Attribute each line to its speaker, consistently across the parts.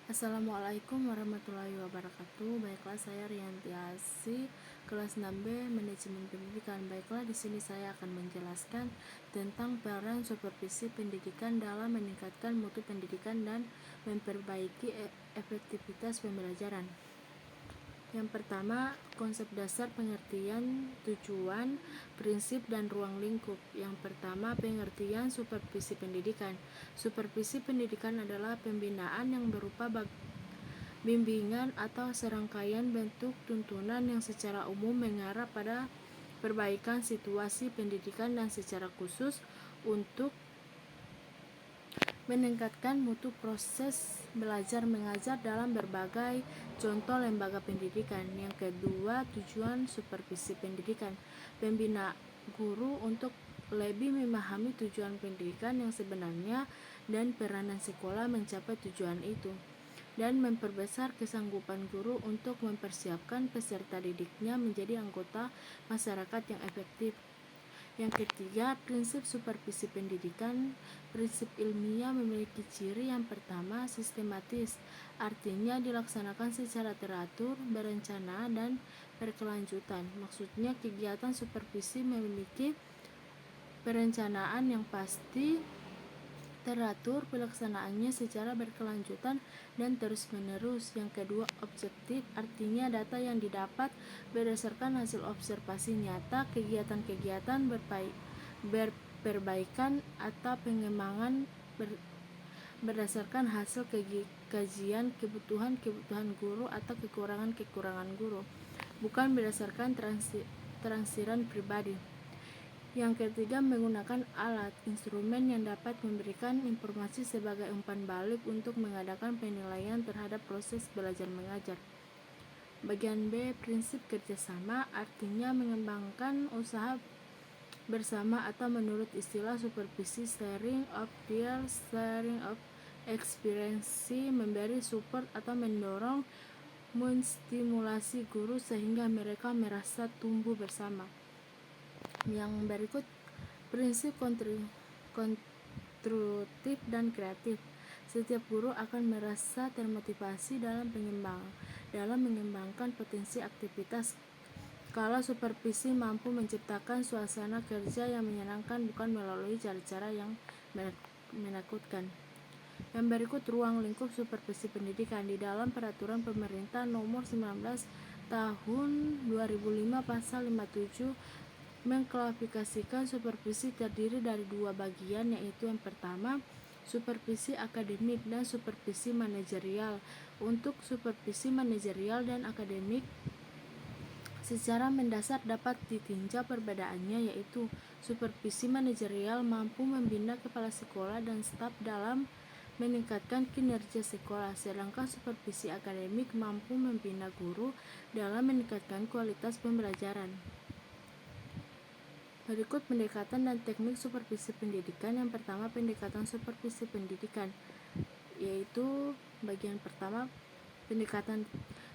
Speaker 1: Assalamualaikum warahmatullahi wabarakatuh. Baiklah, saya Rianti Asi, kelas 6B Manajemen Pendidikan. Baiklah, di sini saya akan menjelaskan tentang peran supervisi pendidikan dalam meningkatkan mutu pendidikan dan memperbaiki efektivitas pembelajaran. Yang pertama, konsep dasar pengertian, tujuan, prinsip, dan ruang lingkup. Yang pertama, pengertian supervisi pendidikan. Supervisi pendidikan adalah pembinaan yang berupa bimbingan atau serangkaian bentuk tuntunan yang secara umum mengarah pada perbaikan situasi pendidikan dan secara khusus untuk meningkatkan mutu proses belajar mengajar dalam berbagai contoh lembaga pendidikan. Yang kedua, tujuan supervisi pendidikan. Pembina guru untuk lebih memahami tujuan pendidikan yang sebenarnya dan peranan sekolah mencapai tujuan itu, dan memperbesar kesanggupan guru untuk mempersiapkan peserta didiknya menjadi anggota masyarakat yang efektif. Yang ketiga, prinsip supervisi pendidikan. Prinsip ilmiah memiliki ciri yang pertama, sistematis, artinya dilaksanakan secara teratur, berencana, dan berkelanjutan. Maksudnya, kegiatan supervisi memiliki perencanaan yang pasti, teratur, pelaksanaannya secara berkelanjutan dan terus-menerus. Yang kedua, objektif, artinya data yang didapat berdasarkan hasil observasi nyata, kegiatan-kegiatan perbaikan atau pengembangan berdasarkan hasil kajian kebutuhan guru atau kekurangan guru, bukan berdasarkan transiran pribadi. Yang ketiga, menggunakan alat, instrumen yang dapat memberikan informasi sebagai umpan balik untuk mengadakan penilaian terhadap proses belajar mengajar. Bagian B, prinsip kerjasama, artinya mengembangkan usaha bersama atau menurut istilah supervisi sharing of ideas, sharing of experience, memberi support atau mendorong, menstimulasi guru sehingga mereka merasa tumbuh bersama. Yang berikut, prinsip konstruktif dan kreatif. Setiap guru akan merasa termotivasi dalam mengembangkan potensi aktivitas kalau supervisi mampu menciptakan suasana kerja yang menyenangkan, bukan melalui cara-cara yang menakutkan. Yang berikut, ruang lingkup supervisi pendidikan. Di dalam Peraturan Pemerintah Nomor 19 Tahun 2005 Pasal 57 mengklasifikasikan supervisi terdiri dari dua bagian, yaitu yang pertama, supervisi akademik dan supervisi manajerial. Untuk supervisi manajerial dan akademik, secara mendasar dapat ditinjau perbedaannya, yaitu supervisi manajerial mampu membina kepala sekolah dan staf dalam meningkatkan kinerja sekolah, sedangkan supervisi akademik mampu membina guru dalam meningkatkan kualitas pembelajaran. Berikut pendekatan dan teknik supervisi pendidikan. Yang pertama, pendekatan supervisi pendidikan, yaitu bagian pertama, pendekatan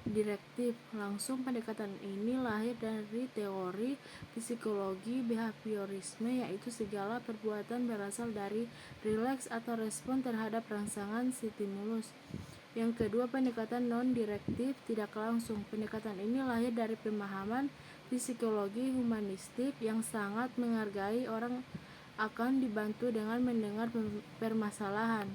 Speaker 1: direktif langsung. Pendekatan ini lahir dari teori psikologi behaviorisme, yaitu segala perbuatan berasal dari rileks atau respon terhadap rangsangan stimulus. Yang kedua, pendekatan non-direktif tidak langsung. Pendekatan ini lahir dari pemahaman psikologi humanistik yang sangat menghargai orang akan dibantu dengan mendengar permasalahan.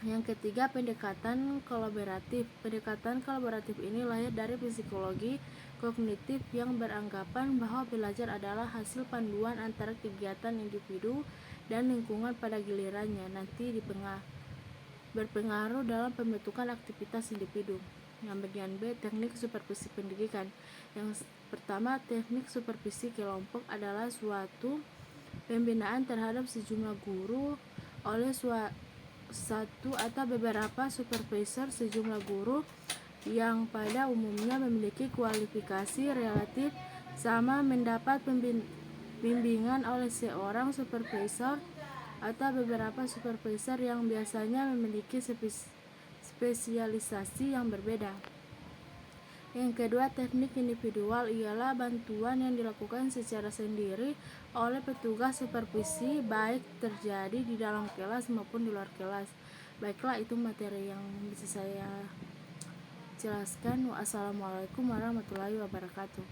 Speaker 1: Yang ketiga, pendekatan kolaboratif. Pendekatan kolaboratif ini lahir dari psikologi kognitif yang beranggapan bahwa belajar adalah hasil panduan antara kegiatan individu dan lingkungan pada gilirannya nanti berpengaruh dalam pembentukan aktivitas individu. Yang bagian B, teknik supervisi pendidikan. Yang pertama, teknik supervisi kelompok adalah suatu pembinaan terhadap sejumlah guru oleh satu atau beberapa supervisor. Sejumlah guru yang pada umumnya memiliki kualifikasi relatif sama mendapat bimbingan oleh seorang supervisor atau beberapa supervisor yang biasanya memiliki spesialisasi yang berbeda. Yang kedua, teknik individual ialah bantuan yang dilakukan secara sendiri oleh petugas supervisi, baik terjadi di dalam kelas maupun di luar kelas. Baiklah, itu materi yang bisa saya jelaskan. Wassalamualaikum warahmatullahi wabarakatuh.